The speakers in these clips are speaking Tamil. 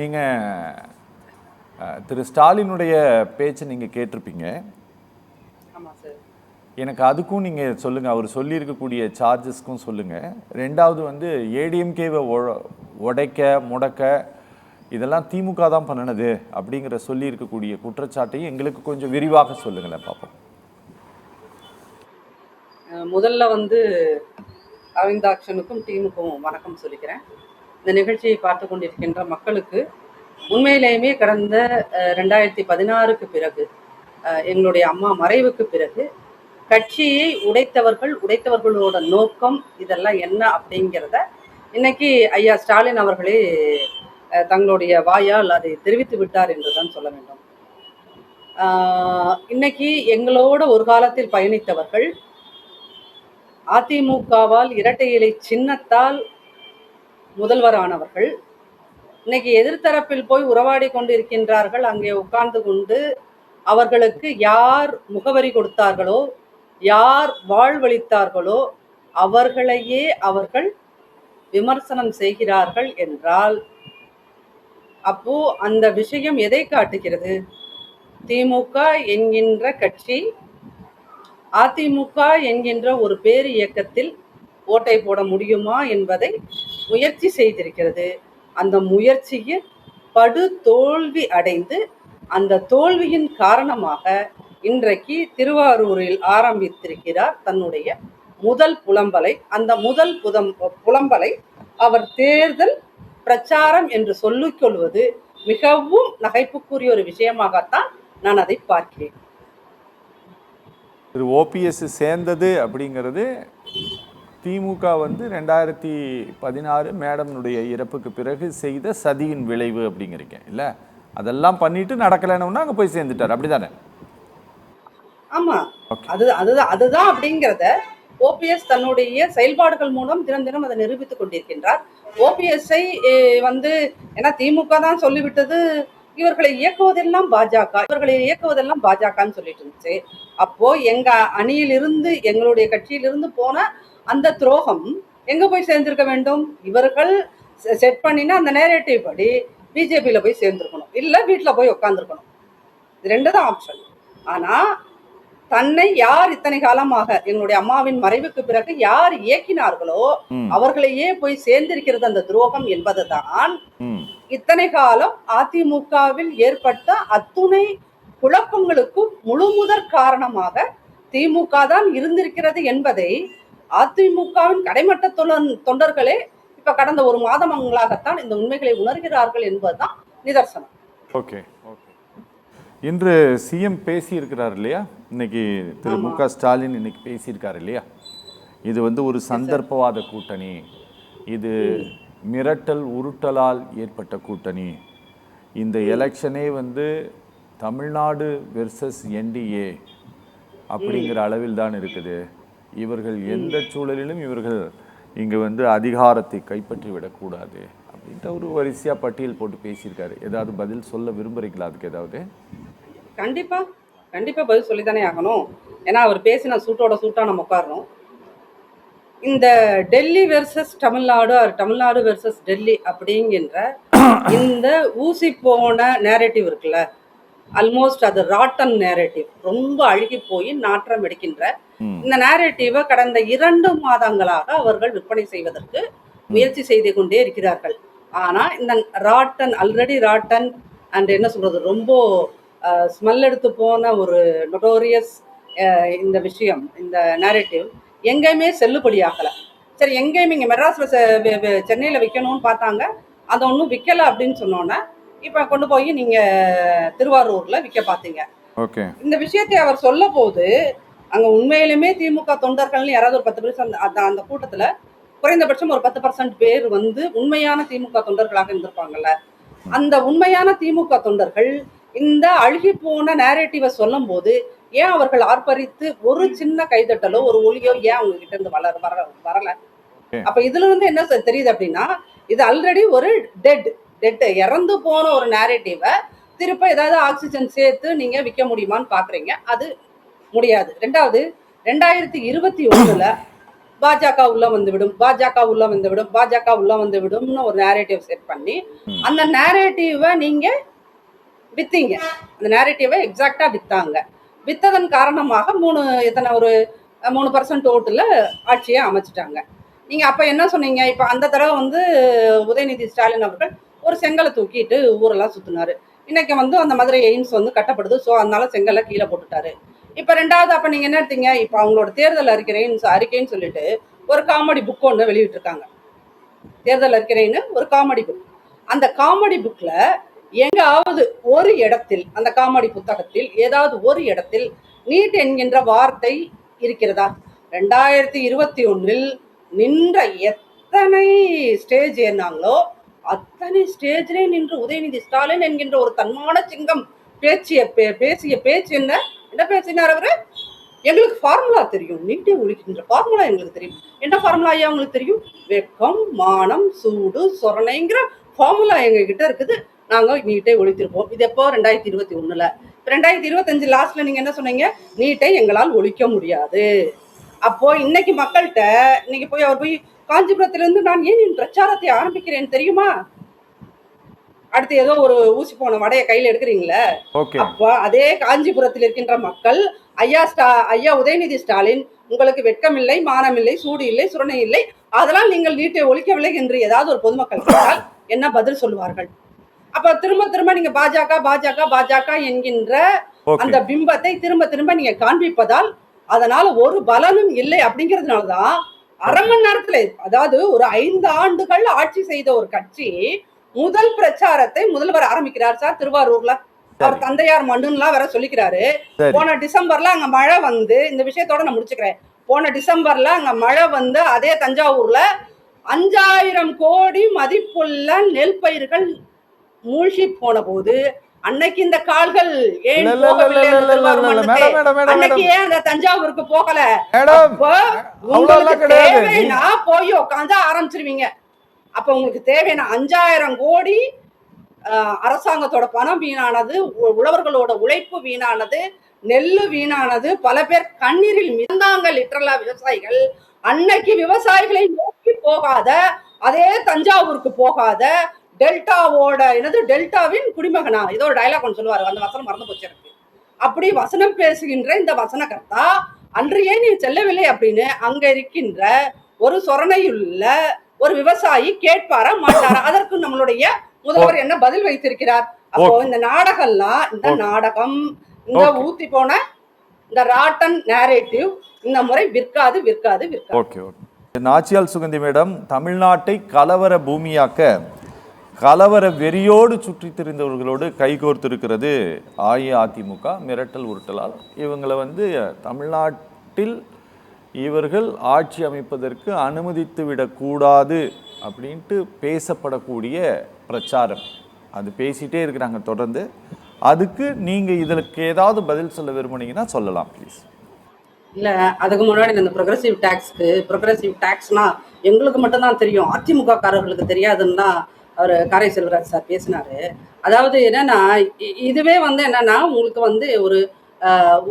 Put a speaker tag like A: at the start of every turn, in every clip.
A: நீங்கள் திரு ஸ்டாலினுடைய பேச்சை நீங்கள் கேட்டிருப்பீங்க. எனக்கு அதுக்கும் நீங்கள் சொல்லுங்கள், அவர் சொல்லியிருக்கக்கூடிய சார்ஜஸ்க்கும் சொல்லுங்கள். ரெண்டாவது வந்து ஏடிஎம்கேவை உடைக்க முடக்க இதெல்லாம் திமுக தான் பண்ணினது அப்படிங்கிற சொல்லியிருக்கக்கூடிய குற்றச்சாட்டையும் எங்களுக்கு கொஞ்சம் விரிவாக சொல்லுங்களேன் பார்ப்போம்.
B: முதல்ல வந்து அரவிந்தாக்ஷனுக்கும் டீமுக்கும் வணக்கம் சொல்லிக்கிறேன். இந்த நிகழ்ச்சியை பார்த்து கொண்டிருக்கின்ற மக்களுக்கு உண்மையிலேயுமே கடந்த 2016க்கு பிறகு எங்களுடைய அம்மா மறைவுக்கு பிறகு கட்சியை உடைத்தவர்களோட நோக்கம் இதெல்லாம் என்ன அப்படிங்கிறத இன்னைக்கு ஐயா ஸ்டாலின் அவர்களே தங்களுடைய வாயால் அதை தெரிவித்து விட்டார் என்றுதான் சொல்ல வேண்டும். இன்னைக்கு எங்களோட ஒரு காலத்தில் பயணித்தவர்கள் அதிமுகவால் இரட்டை இலை சின்னத்தால் முதல்வரானவர்கள் இன்னைக்கு எதிர்த்தரப்பில் போய் உறவாடி கொண்டிருக்கின்றார்கள். அங்கே உட்கார்ந்து கொண்டு அவர்களுக்கு யார் முகவரி கொடுத்தார்களோ, யார் வாழ்வளித்தார்களோ அவர்களையே அவர்கள் விமர்சனம் செய்கிறார்கள் என்றால் அப்போ அந்த விஷயம் எதை காட்டுகிறது? திமுக என்கின்ற கட்சி அதிமுக என்கின்ற ஒரு பேர் இயக்கத்தில் ஓட்டை போட முடியுமா என்பதை முயற்சி செய்திருக்கிறது. அந்த முயற்சியில் படு தோல்வி அடைந்து அந்த தோல்வியின் காரணமாக இன்றைக்கு திருவாரூரில் ஆரம்பித்திருக்கிறார் தன்னுடைய முதல் புலம்பலை. அந்த முதல் புலம்பலை அவர் தேர்தல் பிரச்சாரம் என்று சொல்லிக் கொள்வது மிகவும் நகைப்புக்குரிய ஒரு விஷயமாகத்தான் நான் அதை பார்க்கிறேன்.
A: திரு ஓபிஎஸ் சேர்ந்தது அப்படிங்கிறது திமுக வந்து 2016 மேடம்னுடைய இறப்புக்கு பிறகு செய்த சதியின் விளைவு அப்படிங்கிறீங்க இல்லை? அதெல்லாம் பண்ணிட்டு நடக்கலைன்னா அங்கே போய் சேர்ந்துட்டார், அப்படிதானே?
B: ஆமா, அதுதான் அப்படிங்கிறத ஓபிஎஸ் தன்னுடைய செயல்பாடுகள் மூலம் தினம் தினம் அதை நிரூபித்துக் கொண்டிருக்கின்றார். ஓபிஎஸ்ஐ வந்து ஏன்னா திமுக தான் சொல்லிவிட்டது இவர்களை இயக்குவதெல்லாம் பாஜகன்னு சொல்லிட்டு இருந்துச்சு. அப்போ எங்க அணியிலிருந்து எங்களுடைய கட்சியிலிருந்து போன அந்த துரோகம் எங்க போய் சேர்ந்திருக்க வேண்டும்? இவர்கள் செட் பண்ணினா அந்த நேரேட்டிவ் படி பிஜேபியில போய் சேர்ந்திருக்கணும், இல்ல வீட்டுல போய் உட்காந்துருக்கணும். இது ரெண்டு தான் ஆப்ஷன். ஆனா தன்னை யார் இத்தனை காலமாக எங்களுடைய அம்மாவின் மறைவுக்கு பிறகு யார் இயக்கினார்களோ அவர்களையே போய் சேர்ந்திருக்கிறது அந்த துரோகம் என்பதுதான் இத்தனை காலம் அதிமுகவில் ஏற்பட்ட அத்துணை குழப்பங்களுக்கும் முழு முதற் காரணமாக திமுக தான் இருந்திருக்கிறது என்பதை அதிமுகவின் கடைமட்ட தொண்டர்களே இப்ப கடந்த ஒரு மாதங்களாகத்தான் இந்த உண்மைகளை உணர்கிறார்கள் என்பதுதான் நிதர்சனம்.
A: ஓகே, இன்று சிஎம் பேசி இருக்கிறார் இல்லையா? இன்னைக்கு திரு மு.க. ஸ்டாலின் இன்னைக்கு பேசியிருக்காரு இல்லையா? இது வந்து ஒரு சந்தர்ப்பவாத கூட்டணி, இது மிரட்டல் உருட்டலால் ஏற்பட்ட கூட்டணி, இந்த எலெக்ஷனே வந்து தமிழ்நாடு வெர்சஸ் என்டிஏ அப்படிங்கிற அளவில் தான் இருக்குது. இவர்கள் எந்த சூழலிலும் இவர்கள் இங்கே வந்து அதிகாரத்தை கைப்பற்றி விடக்கூடாது அப்படின்ட்டு ஒரு வரிசையாக பட்டியல் போட்டு பேசியிருக்காரு. ஏதாவது பதில் சொல்ல விரும்புறீங்களா அதுக்கு? ஏதாவது?
B: கண்டிப்பா பதில் சொல்லித்தானே ஆகணும். ஏன்னா அவர் பேசின சூட்டா நம்ம உட்காரணும். இந்த டெல்லி வெர்சஸ் தமிழ்நாடு வெர்சஸ் டெல்லி அப்படிங்கிற இந்த ஊசி போன நேரேட்டிவ் இருக்குல்ல, ஆல்மோஸ்ட் அது ராட்டன் நேரேட்டிவ், ரொம்ப அழுகி போய் நாற்றம் எடுக்கின்ற இந்த நேரேட்டிவை கடந்த 2 மாதங்களாக அவர்கள் விற்பனை செய்வதற்கு முயற்சி செய்து கொண்டே இருக்கிறார்கள். ஆனா இந்த ஆல்ரெடி ராட்டன் அண்ட் என்ன சொல்றது, ரொம்ப ஸ்மெல் எடுத்து போன ஒரு நொட்டோரியஸ் இந்த விஷயம், இந்த நேரேட்டிவ் எங்கேயுமே செல்லுபடியாகலை. சரி, எங்கேயுமே இங்கே மெட்ராஸில் சென்னையில் விற்கணும்னு பார்த்தாங்க, அதை ஒன்றும் விற்கலை அப்படின்னு சொன்னோன்னே இப்போ கொண்டு போய் நீங்கள் திருவாரூரில் விற்க பார்த்தீங்க. இந்த விஷயத்தை அவர் சொல்ல போது அங்கே உண்மையிலுமே திமுக தொண்டர்கள்னு யாராவது ஒரு 10% அந்த கூட்டத்தில் குறைந்தபட்சம் ஒரு 10% பேர் வந்து உண்மையான திமுக தொண்டர்களாக இருந்திருப்பாங்கல்ல. அந்த உண்மையான திமுக தொண்டர்கள் இந்த அழுகி போன நேரேட்டிவை சொல்லும் போது ஏன் அவர்கள் ஆர்ப்பரித்து ஒரு சின்ன கைதட்டலோ ஒரு ஒலியோ ஏன் அவங்க கிட்ட இருந்து வரல? அப்ப இதுல இருந்து என்ன தெரியுது அப்படின்னா, இது ஆல்ரெடி ஒரு டெட் இறந்து போன ஒரு நேரேட்டிவை திருப்ப ஏதாவது ஆக்சிஜன் சேர்த்து நீங்க விற்க முடியுமான்னு பாக்குறீங்க. அது முடியாது. ரெண்டாவது 2021 பாஜக உள்ள வந்துவிடும், பாஜக உள்ள வந்துவிடும், பாஜக உள்ள வந்துவிடும்னு ஒரு நேரேட்டிவ் செட் பண்ணி அந்த நேரேட்டிவை நீங்க வித்தீங்க. அந்த நேரேட்டிவை எக்ஸாக்டா வித்தாங்க. வித்ததன் காரணமாக ஒரு 3% ஓட்டுல ஆட்சியை அமைச்சிட்டாங்க. நீங்க அப்ப என்ன சொன்னீங்க? இப்ப அந்த தடவை வந்து உதயநிதி ஸ்டாலின் அவர்கள் ஒரு செங்கலை தூக்கிட்டு ஊரெல்லாம் சுத்தினாரு. இன்னைக்கு வந்து அந்த மதுரை எய்ம்ஸ் வந்து கட்டப்படுது, ஸோ அதனால செங்கலை கீழே போட்டுட்டாரு. இப்ப ரெண்டாவது அப்ப நீங்க என்ன எடுத்தீங்க? இப்ப அவங்களோட தேர்தல் அறிக்கைன்னு சொல்லிட்டு ஒரு காமெடி புக் ஒன்று வெளியிட்டிருக்காங்க. தேர்தல் அறிக்கைன்னு ஒரு காமெடி புக். அந்த காமெடி புக்ல எங்காவது ஒரு இடத்தில், அந்த காமெடி புத்தகத்தில் ஏதாவது ஒரு இடத்தில் நீட் என்கின்ற வார்த்தை இருக்கிறதா? 2021 நின்ற எத்தனை ஸ்டேஜ் ஏறினாங்களோ அத்தனை ஸ்டேஜ்லேயே நின்று உதயநிதி ஸ்டாலின் என்கின்ற ஒரு தன்மான சிங்கம் பேசிய பேச்சு என்ன பேசினார் அவரு? எங்களுக்கு ஃபார்முலா தெரியும், நீட்டை ஒழிக்கின்ற ஃபார்முலா எங்களுக்கு தெரியும். என்ன ஃபார்முலா ஐயா உங்களுக்கு தெரியும்? வெக்கம், மானம், சூடு, சொரணைங்கிற ஃபார்முலா எங்க கிட்ட இருக்குது, நாங்க நீட்டை ஒழித்திருப்போம். இது எப்போ? 2021. 2025 லாஸ்ட்ல நீங்க என்ன சொன்னீங்க? நீட்டை எங்களால் ஒழிக்க முடியாது. அப்போ இன்னைக்கு மக்கள்கிட்ட இன்னைக்கு போய் அவர் போய் காஞ்சிபுரத்திலிருந்து நான் ஏன் என் பிரச்சாரத்தை ஆரம்பிக்கிறேன் தெரியுமா? அடுத்து ஏதோ ஒரு ஊசி போன வடைய கையில எடுக்கிறீங்களே, அப்ப அதே காஞ்சிபுரத்தில் இருக்கின்ற மக்கள் ஐயா உதயநிதி ஸ்டாலின் உங்களுக்கு வெட்கமில்லை, மானமில்லை, சூடு இல்லை, சுரணை இல்லை, அதெல்லாம் நீங்கள் நீட்டை ஒழிக்கவில்லை என்று ஏதாவது ஒரு பொதுமக்கள் கேட்டால் என்ன பதில் சொல்லுவார்கள்? அப்ப திரும்ப திரும்ப நீங்க பாஜக என்கின்ற அந்த பிம்பத்தை திரும்ப திரும்ப நீங்க காண்பிப்பதால் அதனால ஒரு பலனும் இல்லை. அப்படிங்கிறதுனாலதான் அரை மணி நேரத்துல, அதாவது ஒரு 5 ஆண்டுகள் ஆட்சி செய்த ஒரு கட்சி முதல் பிரச்சாரத்தை முதல்வர் ஆரம்பிக்கிறார் சார் திருவாரூர்ல. அவர் தந்தையார் மண்ணுலாம் வேற சொல்லிக்கிறாரு. போன டிசம்பர்ல அங்க மழை வந்து, இந்த விஷயத்தோட நான் முடிச்சுக்கிறேன், போன டிசம்பர்ல அங்க மழை வந்து அதே தஞ்சாவூர்ல 5000 கோடி மதிப்புள்ள நெல் பயிர்கள் மூழ்கி போன போது அன்னைக்கு இந்த கால்கள் ஏன் அன்னைக்கு ஏன் அந்த தஞ்சாவூருக்கு போகல? தேவைன்னா போய் உட்காந்து ஆரம்பிச்சிருவீங்க. அப்ப உங்களுக்கு தேவையான 5000 கோடி அரசாங்கத்தோட பணம் வீணானது, உழவர்களோட உழைப்பு வீணானது, நெல்லு வீணானது, பல பேர் கண்ணீரில் மிதந்தாங்க லிட்டரலா விவசாயிகள். அன்னைக்கு விவசாயிகளை நோக்கி போகாத, அதே தஞ்சாவூருக்கு போகாத, டெல்டாவின் குடிமகனா ஏதோ ஒரு டயலாக் ஒன்று சொல்லுவாரு, அந்த வசனம் மறந்து போச்சு எனக்கு. அப்படி வசனம் பேசுகின்ற இந்த வசனகர்த்தா அன்று ஏன் நீ செல்லவில்லை அப்படின்னு அங்க இருக்கின்ற ஒரு சொரணையுள்ள ஒரு விவசாயி கேட்பாரா மாட்டாரா? அதற்கு நம்மளுடைய முதல்வர் என்ன பதில் வைத்திருக்கிறார்? அப்போ இந்த நாடகம்லாம், இந்த நாடகம், இந்த ஊத்தி போன இந்த ராட்டன் நேரேட்டிவ் இந்த முறை விற்காது.
A: நாச்சியால் சுகந்தி மேடம், தமிழ்நாட்டை கலவர பூமியாக்க கலவர வெறியோடு சுற்றி திரிந்தவர்களோடு கைகோர்த்திருக்கிறது அஇஅதிமுக மிரட்டல் உருட்டலால். இவங்களை வந்து தமிழ்நாட்டில் இவர்கள் ஆட்சி அமைப்பதற்கு அனுமதித்து விடக்கூடாது அப்படின்ட்டு பேசப்படக்கூடிய பிரச்சாரம், அது பேசிகிட்டே இருக்கிறாங்க தொடர்ந்து. அதுக்கு நீங்கள் இதற்கு ஏதாவது பதில் சொல்ல விரும்புனீங்கன்னா சொல்லலாம் ப்ளீஸ்.
B: இல்லை, அதுக்கு முன்னாடி இந்த ப்ரொக்ரெசிவ் டேக்ஸ்னா எங்களுக்கு மட்டும்தான் தெரியும், அதிமுக காரர்களுக்கு தெரியாதுன்னு தான் அவர் காரை செல்வராஜ் சார் பேசினாரு. அதாவது என்னன்னா, இதுவே வந்து என்னன்னா உங்களுக்கு வந்து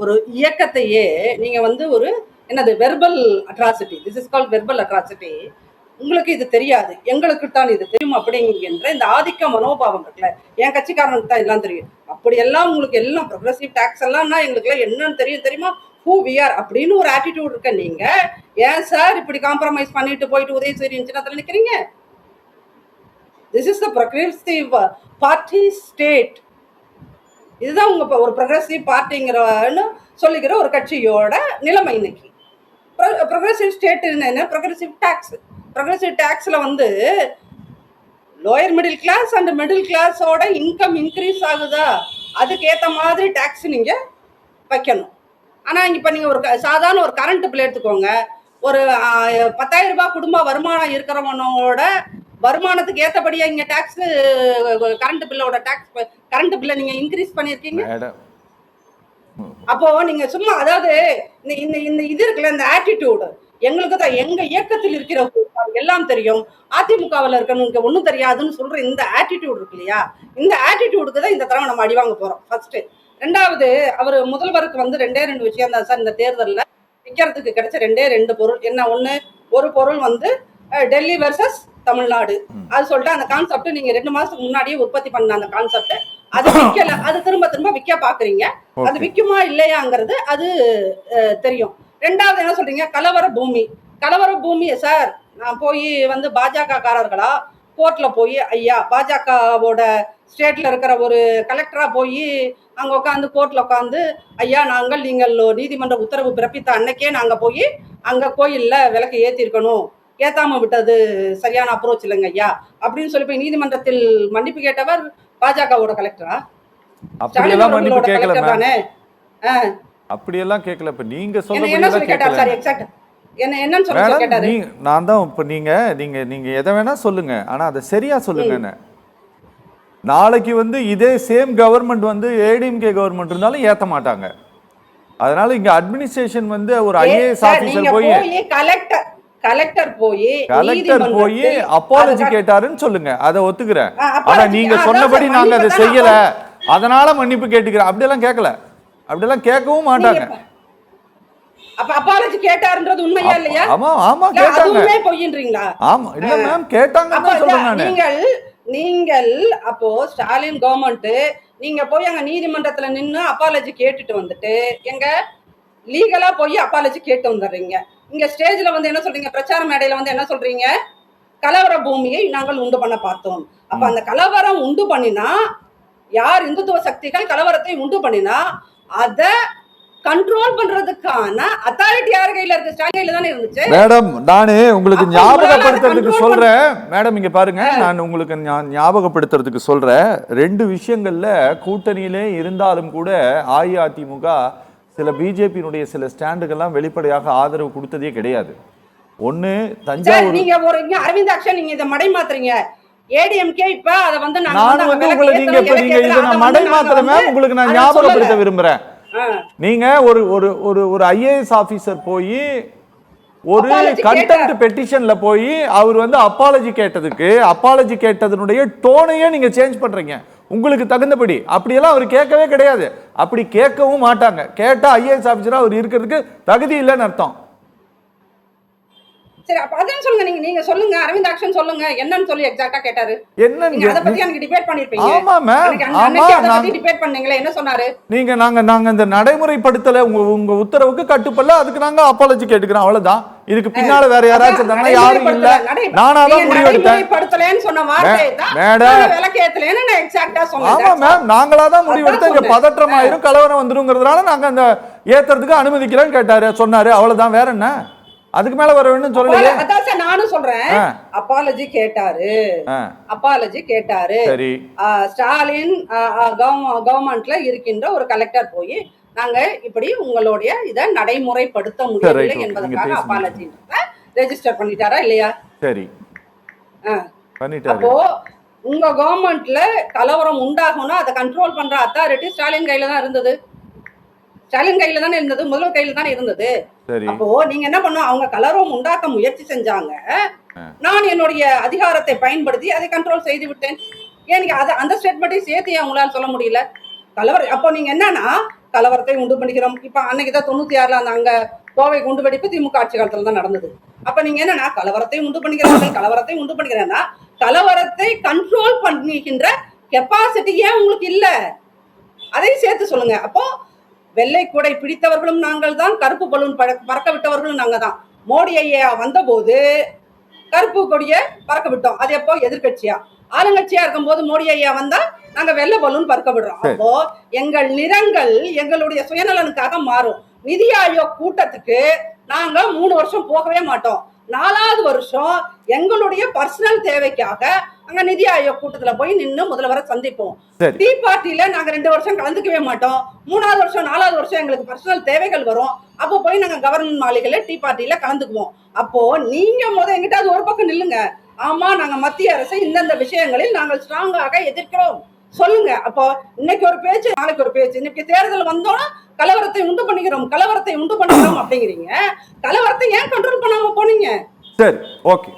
B: ஒரு இயக்கத்தையே நீங்க வந்து ஒரு என்னது verbal atrocity, this is called verbal atrocity. உங்களுக்கு இது தெரியாது, எங்களுக்கு தான் இது தெரியும் அப்படிங்கிற இந்த ஆதிக்க மனோபாவம் இருக்குல்ல, என் கட்சிக்காரனுக்கு தான் எல்லாம் தெரியும். அப்படியெல்லாம் உங்களுக்கு எல்லாம் ப்ரொக்ரெசிவ் டேக்ஸ் எல்லாம்னா எங்களுக்கு எல்லாம் என்னன்னு தெரியுமா, ஹூ வி ஆர் அப்படின்னு ஒரு ஆட்டிடியூட் இருக்க நீங்க ஏன் சார் இப்படி காம்ப்ரமைஸ் பண்ணிட்டு போயிட்டு உதயசூரியன் சின்னத்துல நிக்கிறீங்க? This is the progressive party state. இதுதான் உங்க ஒரு ப்ரொக்ரெசிவ் பார்ட்டிங்கிறன்னு சொல்லிக்கிற ஒரு கட்சியோட நிலைமை இன்னைக்கு. ப்ரொக்ரெசிவ் ஸ்டேட் என்ன? ப்ரொக்ரெசிவ் டேக்ஸ்ல வந்து lower middle class and middle கிளாஸோட இன்கம் இன்க்ரீஸ் ஆகுதா, அதுக்கு ஏற்ற மாதிரி டேக்ஸ் நீங்க வைக்கணும். ஆனா இப்ப நீங்க ஒரு சாதாரண ஒரு கரண்ட் பில் எடுத்துக்கோங்க, ஒரு 10,000 ரூபாய் குடும்ப வருமானம் இருக்கிறவனோட வருமானத்துக்கு ஏற்றபடியா இங்க டாக்ஸ், கரண்ட் பில்லை நீங்க இன்க்ரீஸ் பண்ணிருக்கீங்க. அப்போ நீங்க சும்மா, அதாவது இந்த இது இருக்குல்ல, இந்த ஆட்டிடியூடு எங்களுக்கு தான், எங்க இயக்கத்தில் இருக்கிற எல்லாம் தெரியும், அதிமுகவில் இருக்கணும் ஒன்றும் தெரியாதுன்னு சொல்ற இந்த ஆட்டிடியூட் இருக்கு இல்லையா, இந்த ஆட்டிடியூடுக்கு தான் இந்த தடவை நம்ம அடிவாங்க போறோம். ஃபர்ஸ்ட். ரெண்டாவது, அவர் முதல்வருக்கு வந்து 2 விஷயம் தான் சார் இந்த தேர்தலில் விற்கிறதுக்கு கிடைச்ச 2 பொருள் என்ன? ஒன்று ஒரு பொருள் வந்து டெல்லி வெர்சஸ் தமிழ்நாடு அது சொல்லிட்டு அந்த கான்செப்ட் நீங்க 2 மாசத்துக்கு முன்னாடியே உற்பத்தி பண்ண அந்த கான்செப்ட் அது விற்கல, அது திரும்ப திரும்ப விற்க பாக்குறீங்க. அது விற்குமா இல்லையாங்கிறது அது தெரியும். ரெண்டாவது என்ன சொல்றீங்க, கலவர பூமி. கலவர பூமியை சார் நான் போய் வந்து பாஜக காரர்களா கோர்ட்ல போய் ஐயா பாஜகவோட ஸ்டேட்ல இருக்கிற ஒரு கலெக்டரா போய் அங்க உட்காந்து கோர்ட்ல உட்காந்து ஐயா நீங்கள் நீதிமன்ற உத்தரவு பிறப்பித்த அன்னைக்கே நாங்க போய் அங்க கோயில்ல விளக்கு ஏத்திருக்கணும், ஏத்தாம விட்டது சரியான அப்ரோச் இல்லைங்க ஐயா அப்படின்னு சொல்லி போய் நீதிமன்றத்தில் மன்னிப்பு கேட்டவர் பாஜகவோட கலெக்டரா?
A: அப்படியெல்லாம் மன்னிப்பு கேட்கல
B: கலெக்டர் தானே.
A: அப்படியெல்லாம் கேட்கல. இப்ப நீங்க
B: என்ன சொல்லி கேட்டார் சார்? எக்ஸாக்ட் என்னன்னு சொல்லி கேட்டாரு?
A: நான் தான் இப்ப நீங்க நீங்க நீங்க எதை வேணா சொல்லுங்க, ஆனா அதை சரியா சொல்லுங்க. நாளைக்கு வந்து இதே சேம் கவர்மெண்ட் வந்து ஏடிஎம்கே கவர்மெண்ட் இருந்தாலும் ஏத்த மாட்டாங்க. அதனால இங்க அட்மினிஸ்ட்ரேஷன் வந்து ஒரு ஐஏஎஸ் ஆபீசர் போய்
B: கலெக்டர்
A: போய் அப்பாலஜி கேட்டாருன்னு சொல்லுங்க, அதை ஒத்துக்கிறேன். ஆனா நீங்க சொன்னபடி நாங்க அதை செய்யல அதனால மன்னிப்பு கேட்டுக்கிறேன் அப்படியெல்லாம் கேட்கல, அப்படியெல்லாம் கேட்கவும் மாட்டாங்க.
B: அப்ப அப்பாலஜி கேட்டாருன்றது உண்மையா இல்லையா?
A: ஆமா ஆமா கேட்டாங்க.
B: அதுவே பொய்ன்றீங்களா?
A: ஆமா இல்ல மேம் கேட்டாங்கன்னு தான் சொல்றேன் நானு.
B: நீங்கள் அப்போ ஸ்டாலின் கவர்மெண்ட் நீங்க போய் அங்க நீதிமன்றத்துல நின்னு அப்பாலஜி கேட்டுட்டு வந்துட்டு எங்க லீகலா போய் அப்பாலஜி கேட்டு வந்துடுறீங்க. இங்க ஸ்டேஜ்ல வந்து என்ன சொல்றீங்க, பிரச்சார மேடையில வந்து என்ன சொல்றீங்க, கலவர பூமியை நாங்கள் உண்டு பண்ண பார்த்தோம். அப்ப அந்த கலவரம் உண்டு பண்ணினா யார் இந்துத்துவ சக்திகள் கலவரத்தை உண்டு பண்ணினா அத கண்ட்ரோல் பண்றதுக்கான அத்தாரிட்டி யார் கையில இருக்கு? ஸ்டாலின் கையில தானே இருந்துச்சு.
A: மேடம் நானே உங்களுக்கு ஞாபகப்படுத்துறதுக்கு சொல்றேன். மேடம் இங்க பாருங்க, நான் உங்களுக்கு ஞாபகப்படுத்துறதுக்கு சொல்றேன். 2 விஷயங்கள்ல கூட்டணியிலே இருந்தாலும் கூட அஇஅதிமுக சில பிஜேபியினுடைய சில ஸ்டாண்டுகள்லாம் வெளிப்படையாக ஆதரவு கொடுத்ததே கிடையாது. ஒண்ணு தஞ்சாவூர்,
B: நீங்க ஒரு அரவிந்த் ஆக்ஷன் நீங்க இத மடை மாத்துறீங்க. ஏடிஎம்கே இப்ப அத வந்து
A: நான் வந்து உங்களுக்கு நீங்க இத நான் மடை மாத்துறேன் மேம், உங்களுக்கு நான் ஞாபகப்படுத்த விரும்புறேன். நீங்க ஒரு ஒரு ஒரு ஒரு ஐஏஎஸ் ஆபீசர் போய் ஒரு கண்டெம்ட் பெட்டிஷன்ல போய் அவர் வந்து அப்பாலஜி கேட்டதுக்கு அப்பாலஜி கேட்டதனுடைய டோனையே நீங்க சேஞ்ச் பண்றீங்க உங்களுக்கு தகுந்தபடி. அப்படியெல்லாம் அவர் கேட்கவே கிடையாது, அப்படி கேட்கவும் மாட்டாங்க. கேட்டா ஐஏஎஸ் ஆபீசரா அவர் இருக்கிறதுக்கு தகுதி இல்லைன்னு அர்த்தம்.
B: சரி அப்ப அதான் சொல்லுங்க, நீங்க சொல்லுங்க, அரவிந்த் ஆக்ஷன் சொல்லுங்க என்னன்னு சொல்லி எக்ஸாக்ட்டா கேட்டாரு.
A: என்னன்னு
B: அத பத்தி எனக்கு டிபேட் பண்ணிருப்பீங்க.
A: ஆமா மேம், ஆமா
B: அத பத்தி டிபேட் பண்ணீங்களே, என்ன சொன்னாரு?
A: நாங்க இந்த நடைமுறைப்படுத்தல உங்க உத்தரவுக்கு கட்டுப்படல, அதுக்கு நாங்க அப்பாலஜி கேட்டுக்கிறோம், அவ்வளவுதான். இதுக்கு பின்னால வேற யாராச்சும் இருந்தாங்கன்னா யாரும் இல்ல, நானா தான் முடிவு எடுத்தேன்.
B: நடைமுறைப்படுத்தலன்னு சொன்ன வார்த்தை தான்
A: மேடம்
B: விளக்கேத்தலன்னு நான் எக்ஸாக்ட்டா சொன்னேன்.
A: ஆமா மேம், நாங்களா தான் முடிவு எடுத்தோம். இங்க பதற்றமாயிரும் கலவரம் வந்துருங்கிறதுனால நாங்க அந்த ஏத்துறதுக்கு அனுமதிக்கிறேன்னு கேட்டாரு, சொன்னாரு, அவ்வளவுதான். வேற என்ன அதுக்கு மேல வர வேணும்னு சொல்லலையே.
B: அதான் சார் நானும் சொல்றேன், அப்பாலஜி கேட்டாரு.
A: சரி,
B: ஸ்டாலின் கவர்மெண்ட்ல இருக்கின்ற ஒரு கலெக்டர் போய் நாங்க இப்படி உங்களுடைய இத நடைமுறைப்படுத்த முடியவில்லை என்பதற்காக அப்பாலஜி ரெஜிஸ்டர் பண்ணிட்டாரா இல்லையா?
A: சரி பண்ணிட்டாரு.
B: அப்போ உங்க கவர்மெண்ட்ல கலவரம் உண்டாகும்னா அதை கண்ட்ரோல் பண்ற அத்தாரிட்டி ஸ்டாலின் கையில தான் இருந்தது. ஸ்டாலின் கையில தானே இருந்தது, முதல்வர் கையில தானே இருந்தது. அப்போ நீங்க என்ன பண்ணும், அவங்க கலவரம் உண்டாக்க முயற்சி செஞ்சாங்க, நான் என்னுடைய அதிகாரத்தை பயன்படுத்தி அதை கண்ட்ரோல் செய்து விட்டேன். ஏன் அந்த ஸ்டேட்மெண்ட்டை சேர்த்து அவங்களால சொல்ல முடியல? கலவரம் அப்போ நீங்க என்னன்னா கலவரத்தை உண்டு பண்ணிக்கிறோம். இப்ப அன்னைக்கு தான் 96ல அந்த அங்க கோவை குண்டு வெடிப்பு திமுக ஆட்சி காலத்துல தான் நடந்தது. அப்ப நீங்க என்னன்னா கலவரத்தை உண்டு பண்ணிக்கிறேன்னா கலவரத்தை கண்ட்ரோல் பண்ணிக்கின்ற கெப்பாசிட்டி ஏன் உங்களுக்கு இல்ல? அதையும் சேர்த்து சொல்லுங்க. அப்போ வெள்ளை கூடை பிடித்தவர்களும் நாங்கள் தான், கருப்பு பலூன் பறக்க விட்டவர்களும் நாங்க தான். மோடி ஐயா வந்த போது கருப்பு கொடிய பறக்க விட்டோம், அது எப்போ எதிர்கட்சியா? ஆளுங்கட்சியா இருக்கும் போது மோடி ஐயா வந்தா நாங்க வெள்ளை பலூன் பறக்க விடுறோம். அப்போ எங்கள் நிறங்கள் எங்களுடைய சுயநலனுக்காக மாறும். நிதி ஆயோக் கூட்டத்துக்கு நாங்க 3 வருஷம் போகவே மாட்டோம். 4வது வருஷம் எங்களுடைய பர்சனல் தேவைக்காக அங்க நிதி ஆயோக் கூட்டத்துல போய் நின்று முதல்வரை சந்திப்போம். டீ பார்ட்டில நாங்க 2 வருஷம் கலந்துக்கவே மாட்டோம். 3வது வருஷம் 4வது வருஷம் எங்களுக்கு பர்சனல் தேவைகள் வரும், அப்போ போய் நாங்க கவர்மெண்ட் மாளிகையில டீ பார்ட்டில கலந்துக்குவோம். அப்போ நீங்க எங்கிட்ட ஒரு பக்கம் நில்லுங்க, ஆமா நாங்க மத்திய அரசை இந்தந்த விஷயங்களில் நாங்கள் ஸ்ட்ராங்காக எதிர்க்கிறோம் சொல்லுங்க. அப்போ இன்னைக்கு ஒரு பேச்சு, நாளைக்கு ஒரு பேச்சு. இன்னைக்கு தேர்தல் வந்தோம்னா கலவரத்தை உண்டு பண்ணிக்கிறோம் அப்படிங்கிறீங்க. கலவரத்தை ஏன் கண்ட்ரோல் பண்ணாம போனீங்க?
A: சரி, ஓகே.